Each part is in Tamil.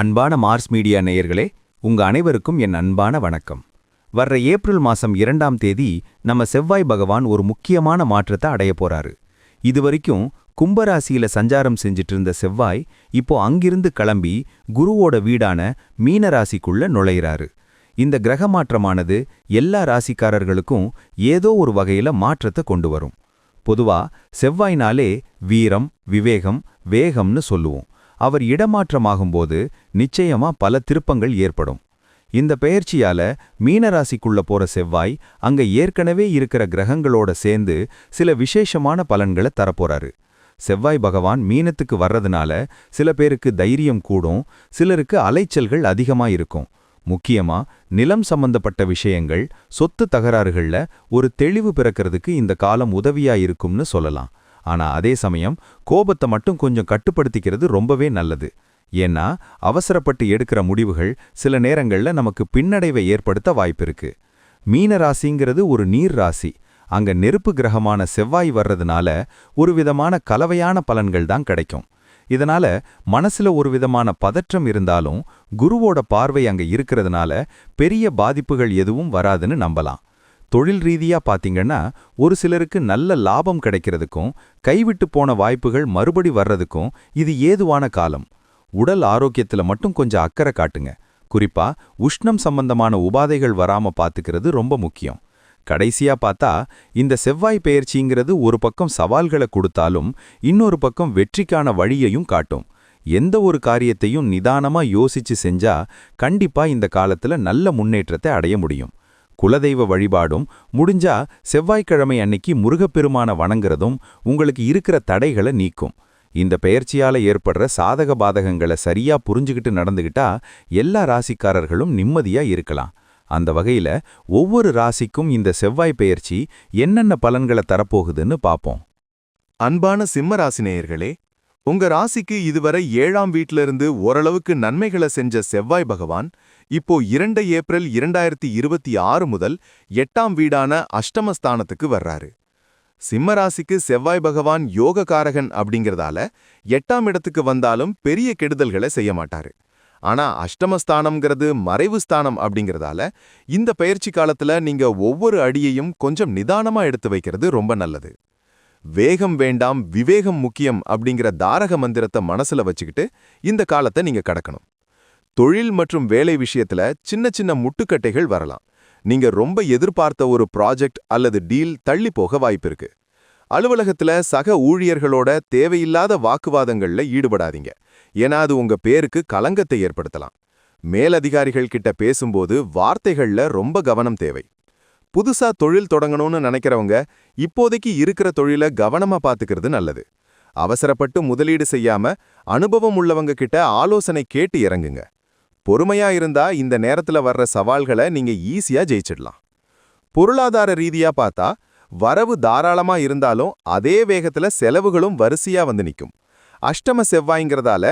அன்பான மார்ஸ் மீடியா நேயர்களே, உங்க அனைவருக்கும் என் அன்பான வணக்கம். வர்ற ஏப்ரல் மாசம் 2ஆம் தேதி நம்ம செவ்வாய் பகவான் ஒரு முக்கியமான மாற்றத்தை அடைய போறாரு. இதுவரைக்கும் கும்பராசியில சஞ்சாரம் செஞ்சிட்டு இருந்த செவ்வாய் இப்போ அங்கிருந்து கிளம்பி குருவோட வீடான மீன ராசிக்குள்ள நுழையிறாரு. இந்த கிரக மாற்றமானது எல்லா ராசிக்காரர்களுக்கும் ஏதோ ஒரு வகையில மாற்றத்தை கொண்டு வரும். பொதுவா செவ்வாய்னாலே வீரம், விவேகம், வேகம்னு சொல்லுவோம். அவர் இடமாற்றமாகும்போது நிச்சயமா பல திருப்பங்கள் ஏற்படும். இந்த பெயர்ச்சியால மீனராசிக்குள்ள போற செவ்வாய் அங்க ஏற்கனவே இருக்கிற கிரகங்களோட சேர்ந்து சில விசேஷமான பலன்களை தரப்போறாரு. செவ்வாய் பகவான் மீனத்துக்கு வர்றதுனால சில பேருக்கு தைரியம் கூடும், சிலருக்கு அலைச்சல்கள் அதிகமா இருக்கும். முக்கியமா நிலம் சம்பந்தப்பட்ட விஷயங்கள், சொத்து தகராறுகள்ல ஒரு தெளிவு பிறக்கிறதுக்கு இந்த காலம் உதவியா இருக்கும்னு சொல்லலாம். ஆனா அதே சமயம் கோபத்தை மட்டும் கொஞ்சம் கட்டுப்படுத்திக்கிறது ரொம்பவே நல்லது. ஏன்னா அவசரப்பட்டு எடுக்கிற முடிவுகள் சில நேரங்கள்ல நமக்கு பின்னடைவை ஏற்படுத்த வாய்ப்பிருக்கு. மீன ராசிங்கிறது ஒரு நீர் ராசி. அங்க நெருப்பு கிரகமான செவ்வாய் வர்றதுனால ஒரு விதமான கலவையான பலன்கள் தான் கிடைக்கும். இதனால மனசுல ஒரு விதமான பதற்றம் இருந்தாலும் குருவோட பார்வை அங்க இருக்கிறதுனால பெரிய பாதிப்புகள் எதுவும் வராதுன்னு நம்பலாம். தொழில் ரீதியா பாத்தீங்கன்னா ஒரு சிலருக்கு நல்ல லாபம் கிடைக்கிறதுக்கும் கைவிட்டு போன வாய்ப்புகள் மறுபடி வர்றதுக்கும் இது ஏதுவான காலம். உடல் ஆரோக்கியத்துல மட்டும் கொஞ்சம் அக்கறை காட்டுங்க. குறிப்பா உஷ்ணம் சம்பந்தமான உபாதைகள் வராம பாத்துக்கிறது ரொம்ப முக்கியம். கடைசியா பார்த்தா இந்த செவ்வாய் பெயர்ச்சிங்கிறது ஒரு பக்கம் சவால்களை கொடுத்தாலும் இன்னொரு பக்கம் வெற்றிக்கான வழியையும் காட்டும். எந்த ஒரு காரியத்தையும் நிதானமா யோசிச்சு செஞ்சா கண்டிப்பா இந்த காலத்துல நல்ல முன்னேற்றத்தை அடைய முடியும். குலதெய்வ வழிபாடும் முடிஞ்சா செவ்வாய்க்கிழமை அன்னைக்கு முருகப்பெருமான வணங்குறதும் உங்களுக்கு இருக்கிற தடைகளை நீக்கும். இந்த பெயர்ச்சியால ஏற்படுற சாதக பாதகங்களை சரியா புரிஞ்சுக்கிட்டு நடந்துகிட்டா எல்லா ராசிக்காரர்களும் நிம்மதியா இருக்கலாம். அந்த வகையில ஒவ்வொரு ராசிக்கும் இந்த செவ்வாய் பெயர்ச்சி என்னென்ன பலன்களை தரப்போகுதுன்னு பாப்போம். அன்பான சிம்ம ராசினேயர்களே, உங்க ராசிக்கு இதுவரை 7ஆம் வீட்ல இருந்து ஓரளவுக்கு நன்மைகளை செஞ்ச செவ்வாய் பகவான் இப்போ 2 ஏப்ரல் 2026 முதல் 8ஆம் வீடான அஷ்டமஸ்தானத்துக்கு வர்றாரு. சிம்ம ராசிக்கு செவ்வாய் பகவான் யோககாரகன் அப்படிங்கிறதால 8ஆம் இடத்துக்கு வந்தாலும் பெரிய கெடுதல்களை செய்ய மாட்டாரு. ஆனா அஷ்டமஸ்தானம்ங்கிறது மறைவு ஸ்தானம் அப்படிங்கிறதால இந்த பயிற்சி காலத்துல நீங்க ஒவ்வொரு அடியையும் கொஞ்சம் நிதானமா எடுத்து வைக்கிறது ரொம்ப நல்லது. வேகம் வேண்டாம், விவேகம் முக்கியம் அப்படிங்கிற தாரக மந்திரத்தை மனசுல வச்சுக்கிட்டு இந்த காலத்தை நீங்க கடக்கணும். தொழில் மற்றும் வேலை விஷயத்துல சின்ன சின்ன முட்டுக்கட்டைகள் வரலாம். நீங்க ரொம்ப எதிர்பார்த்த ஒரு ப்ராஜெக்ட் அல்லது டீல் தள்ளி போக வாய்ப்பிருக்கு. அலுவலகத்துல சக ஊழியர்களோட தேவையில்லாத வாக்குவாதங்கள்ல ஈடுபடாதீங்க. ஏன்னா அது உங்க பேருக்கு கலங்கத்தை ஏற்படுத்தலாம். மேலதிகாரிகள் கிட்ட பேசும்போது வார்த்தைகள்ல ரொம்ப கவனம் தேவை. புதுசா தொழில் தொடங்கணும்னு நினைக்கிறவங்க இப்போதைக்கு இருக்கிற தொழிலை கவனமா பாத்துக்கிறது நல்லது. அவசரப்பட்டு முதலீடு செய்யாம அனுபவம் உள்ளவங்க கிட்ட ஆலோசனை கேட்டு இறங்குங்க. பொறுமையா இருந்தா இந்த நேரத்துல வர்ற சவால்களை நீங்க ஈஸியா ஜெயிச்சிடலாம். பொருளாதார ரீதியா பார்த்தா வரவு தாராளமா இருந்தாலும் அதே வேகத்துல செலவுகளும் வரிசையா வந்து நிற்கும். அஷ்டம செவ்வாய்ங்கிறதால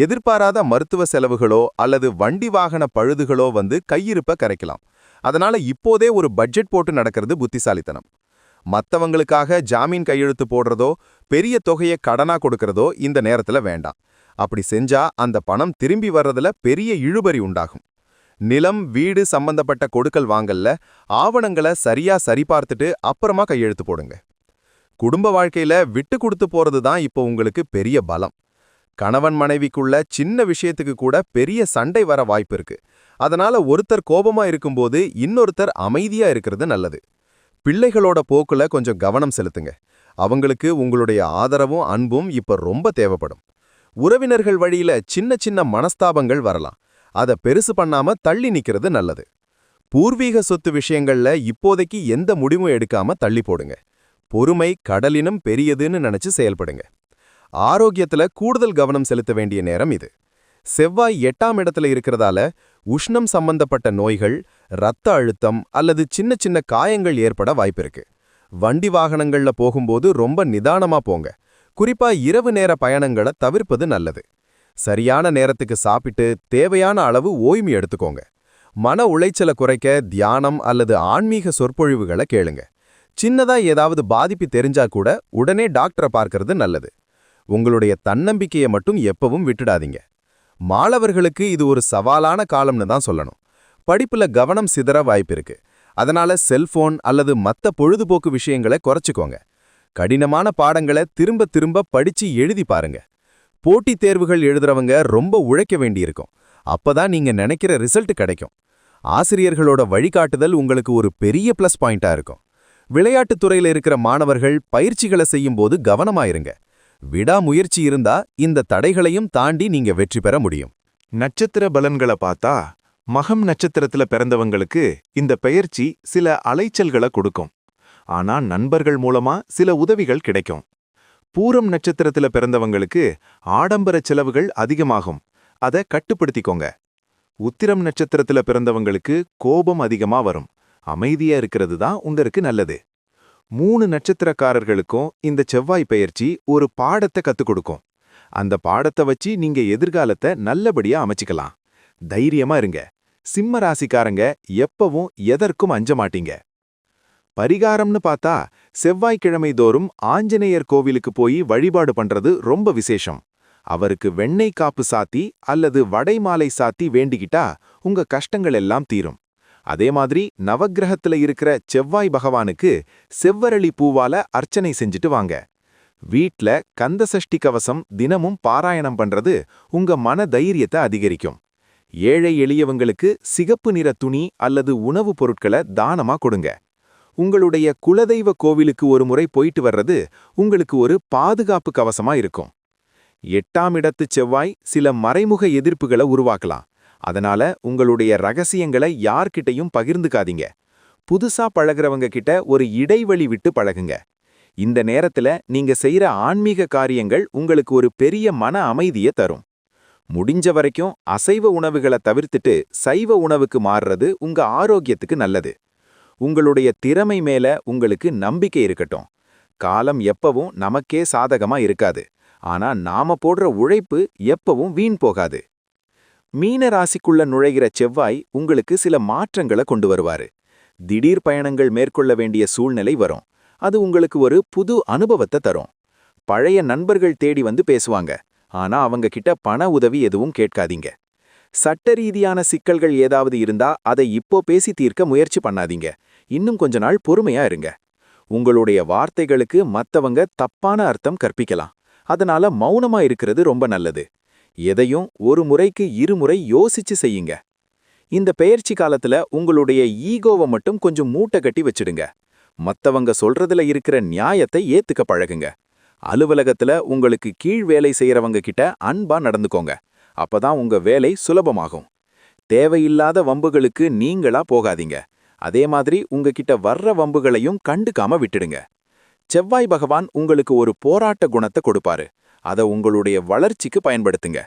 எதிர்பாராத மருத்துவ செலவுகளோ அல்லது வண்டி வாகன பழுதுகளோ வந்து கையிருப்ப கரைக்கலாம். அதனால இப்போதே ஒரு பட்ஜெட் போட்டு நடக்கிறது புத்திசாலித்தனம். மத்தவங்களுக்காக ஜாமீன் கையெழுத்து போடுறதோ பெரிய தொகையை கடனா கொடுக்கறதோ இந்த நேரத்துல வேண்டாம். அப்படி செஞ்சா அந்த பணம் திரும்பி வர்றதுல பெரிய இழுபறி உண்டாகும். நிலம், வீடு சம்பந்தப்பட்ட கொடுக்கல் வாங்கல்ல ஆவணங்களை சரியா சரிபார்த்துட்டு அப்புறமா கையெழுத்து போடுங்க. குடும்ப வாழ்க்கையில விட்டு கொடுத்து போறது தான் இப்போ உங்களுக்கு பெரிய பலம். கணவன் மனைவிக்குள்ள சின்ன விஷயத்துக்கு கூட பெரிய சண்டை வர வாய்ப்பு இருக்கு. அதனால ஒருத்தர் கோபமா இருக்கும்போது இன்னொருத்தர் அமைதியா இருக்கிறது நல்லது. பிள்ளைகளோட போக்குல கொஞ்சம் கவனம் செலுத்துங்க. அவங்களுக்கு உங்களுடைய ஆதரவும் அன்பும் இப்ப ரொம்ப தேவைப்படும். உறவினர்கள் வழியில சின்ன சின்ன மனஸ்தாபங்கள் வரலாம். அதை பெருசு பண்ணாம தள்ளி நிக்கிறது நல்லது. பூர்வீக சொத்து விஷயங்கள்ல இப்போதைக்கு எந்த முடிவும் எடுக்காம தள்ளி போடுங்க. பொறுமை கடலினும் பெரியதுன்னு நினைச்சு செயல்படுங்க. ஆரோக்கியத்துல கூடுதல் கவனம் செலுத்த வேண்டிய நேரம் இது. செவ்வாய் 8ஆம் இடத்துல இருக்கிறதால உஷ்ணம் சம்பந்தப்பட்ட நோய்கள், இரத்த அழுத்தம் அல்லது சின்ன சின்ன காயங்கள் ஏற்பட வாய்ப்பிருக்கு. வண்டி வாகனங்கள்ல போகும்போது ரொம்ப நிதானமா போங்க. குறிப்பா இரவு நேர பயணங்களை தவிர்ப்பது நல்லது. சரியான நேரத்துக்கு சாப்பிட்டு தேவையான அளவு ஓய்வு எடுத்துக்கோங்க. மன உளைச்சலை குறைக்க தியானம் அல்லது ஆன்மீக சொற்பொழிவுகளை கேளுங்க. சின்னதா ஏதாவது பாதிப்பு தெரிஞ்சா கூட உடனே டாக்டரை பார்க்கறது நல்லது. உங்களுடைய தன்னம்பிக்கையை மட்டும் எப்பவும் விட்டுடாதீங்க. மாணவர்களுக்கு இது ஒரு சவாலான காலம்னு தான் சொல்லணும். படிப்புல கவனம் சிதற வாய்ப்பிருக்கு. அதனால செல்போன் அல்லது மத்த பொழுதுபோக்கு விஷயங்களை குறைச்சுக்கோங்க. கடினமான பாடங்களை திரும்ப திரும்ப படிச்சு எழுதி பாருங்க. போட்டித் தேர்வுகள் எழுதுறவங்க ரொம்ப உழைக்க வேண்டியிருக்கும். அப்பதான் நீங்க நினைக்கிற ரிசல்ட் கிடைக்கும். ஆசிரியர்களோட வழிகாட்டுதல் உங்களுக்கு ஒரு பெரிய பிளஸ் பாயிண்டா இருக்கும். விளையாட்டுத் துறையில இருக்கிற மாணவர்கள் பயிற்சிகளை செய்யும்போது கவனமாயிருங்க. விடாமுயற்சி இருந்தா இந்த தடைகளையும் தாண்டி நீங்க வெற்றி பெற முடியும். நட்சத்திர பலன்களை பார்த்தா மகம் நட்சத்திரத்துல பிறந்தவங்களுக்கு இந்த பெயர்ச்சி சில அலைச்சல்களை கொடுக்கும். ஆனா நண்பர்கள் மூலமா சில உதவிகள் கிடைக்கும். பூரம் நட்சத்திரத்துல பிறந்தவங்களுக்கு ஆடம்பர செலவுகள் அதிகமாகும். அதை கட்டுப்படுத்திக்கோங்க. உத்திரம் நட்சத்திரத்துல பிறந்தவங்களுக்கு கோபம் அதிகமா வரும். அமைதியா இருக்கிறது தான் உங்களுக்கு நல்லது. 3 நட்சத்திரக்காரர்களுக்கும் இந்த செவ்வாய் பெயர்ச்சி ஒரு பாடத்தை கத்துக் கொடுக்கும். அந்த பாடத்தை வச்சு நீங்க எதிர்காலத்தை நல்லபடியா அமைச்சிக்கலாம். தைரியமா இருங்க. சிம்ம ராசிக்காரங்க எப்பவும் எதற்கும் அஞ்ச மாட்டீங்க. பரிகாரம்னு பார்த்தா செவ்வாய்க்கிழமை தோறும் ஆஞ்சநேயர் கோவிலுக்கு போய் வழிபாடு பண்றது ரொம்ப விசேஷம். அவருக்கு வெண்ணெய் காப்பு சாத்தி அல்லது வடை மாலை சாத்தி வேண்டிக்கிட்டா உங்க கஷ்டங்கள் எல்லாம் தீரும். அதே மாதிரி நவக்கிரகத்துல இருக்கிற செவ்வாய் பகவானுக்கு செவ்வரளி பூவால அர்ச்சனை செஞ்சுட்டு வாங்க. வீட்ல கந்தசஷ்டி கவசம் தினமும் பாராயணம் பண்றது உங்க மன தைரியத்தை அதிகரிக்கும். ஏழை எளியவங்களுக்கு சிகப்பு நிற துணி அல்லது உணவுப் பொருட்களை தானமா கொடுங்க. உங்களுடைய குலதெய்வ கோவிலுக்கு ஒரு முறை போயிட்டு வர்றது உங்களுக்கு ஒரு பாதுகாப்பு கவசமா இருக்கும். 8ஆம் இடத்து செவ்வாய் சில மறைமுக எதிர்ப்புகளை உருவாக்கலாம். அதனால உங்களுடைய ரகசியங்களை யார்கிட்டையும் பகிர்ந்துக்காதீங்க. புதுசா பழகுறவங்க கிட்ட ஒரு இடைவெளி விட்டு பழகுங்க. இந்த நேரத்துல நீங்க செய்யற ஆன்மீக காரியங்கள் உங்களுக்கு ஒரு பெரிய மன அமைதியை தரும். முடிஞ்ச வரைக்கும் அசைவ உணவுகளை தவிர்த்துட்டு சைவ உணவுக்கு மாறுறது உங்க ஆரோக்கியத்துக்கு நல்லது. உங்களுடைய திறமை மேல உங்களுக்கு நம்பிக்கை இருக்கட்டும். காலம் எப்பவும் நமக்கே சாதகமா இருக்காது. ஆனா நாம போடுற உழைப்பு எப்பவும் வீண் போகாது. மீன ராசிக்குள்ள நுழைகிற செவ்வாய் உங்களுக்கு சில மாற்றங்களை கொண்டு வருவாரு. திடீர் பயணங்கள் மேற்கொள்ள வேண்டிய சூழ்நிலை வரும். அது உங்களுக்கு ஒரு புது அனுபவத்தை தரும். பழைய நண்பர்கள் தேடி வந்து பேசுவாங்க. ஆனா அவங்க கிட்ட பண உதவி எதுவும் கேட்காதீங்க. சட்ட ரீதியான சிக்கல்கள் ஏதாவது இருந்தா அதை இப்போ பேசி தீர்க்க முயற்சி பண்ணாதீங்க. இன்னும் கொஞ்ச நாள் பொறுமையா இருங்க. உங்களுடைய வார்த்தைகளுக்கு மத்தவங்க தப்பான அர்த்தம் கற்பிக்கலாம். அதனால மௌனமா இருக்கிறது ரொம்ப நல்லது. எதையும் ஒரு முறைக்கு 2 முறை யோசிச்சு செய்யுங்க. இந்த பெயர்ச்சி காலத்துல உங்களுடைய ஈகோவை மட்டும் கொஞ்சம் மூட்டை கட்டி வச்சிடுங்க. மத்தவங்க சொல்றதுல இருக்கிற நியாயத்தை ஏத்துக்க பழகுங்க. அலுவலகத்துல உங்களுக்கு கீழ் வேலை செய்யறவங்க கிட்ட அன்பா நடந்துக்கோங்க. அப்பதான் உங்க வேலை சுலபமாகும். தேவையில்லாத வம்புகளுக்கு நீங்களா போகாதீங்க. அதே மாதிரி உங்ககிட்ட வர்ற வம்புகளையும் கண்டுக்காம விட்டுடுங்க. செவ்வாய் பகவான் உங்களுக்கு ஒரு போராட்ட குணத்தை கொடுப்பாரு. அதை உங்களுடைய வளர்ச்சிக்கு பயன்படுத்துங்க.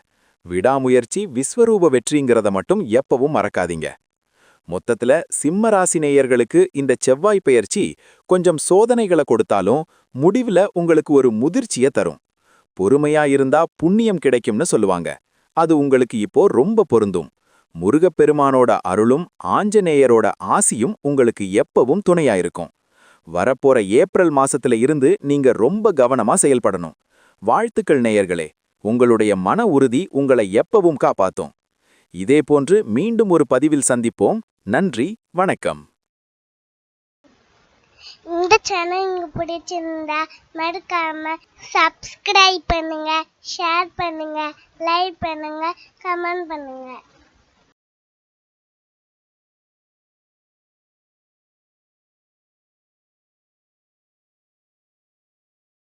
விடாமுயற்சி விஸ்வரூப வெற்றிங்கிறத மட்டும் எப்பவும் மறக்காதீங்க. மொத்தத்துல சிம்ம ராசி நேயர்களுக்கு இந்த செவ்வாய் பெயர்ச்சி கொஞ்சம் சோதனைகளை கொடுத்தாலும் முடிவுல உங்களுக்கு ஒரு முதிர்ச்சியை தரும். பொறுமையா இருந்தா புண்ணியம் கிடைக்கும்னு சொல்லுவாங்க. அது உங்களுக்கு இப்போ ரொம்ப பொருந்தும். முருகப்பெருமானோட அருளும் ஆஞ்சநேயரோட ஆசியும் உங்களுக்கு எப்பவும் துணையாயிருக்கும். வரப்போற ஏப்ரல் மாசத்துல இருந்து நீங்க ரொம்ப கவனமா செயல்படணும். வாழ்த்துக்கள் நேயர்களே. உங்களுடைய மன உறுதி உங்களை எப்பவும் காப்பாத்தும். இதேபோன்று மீண்டும் ஒரு பதிவில் சந்திப்போம். நன்றி, வணக்கம். இந்த சேனல் உங்களுக்கு பிடிச்சிருந்தா மறக்காம சப்ஸ்கிரைப் பண்ணுங்க, ஷேர் பண்ணுங்க, லைக் பண்ணுங்க, கமெண்ட் பண்ணுங்க.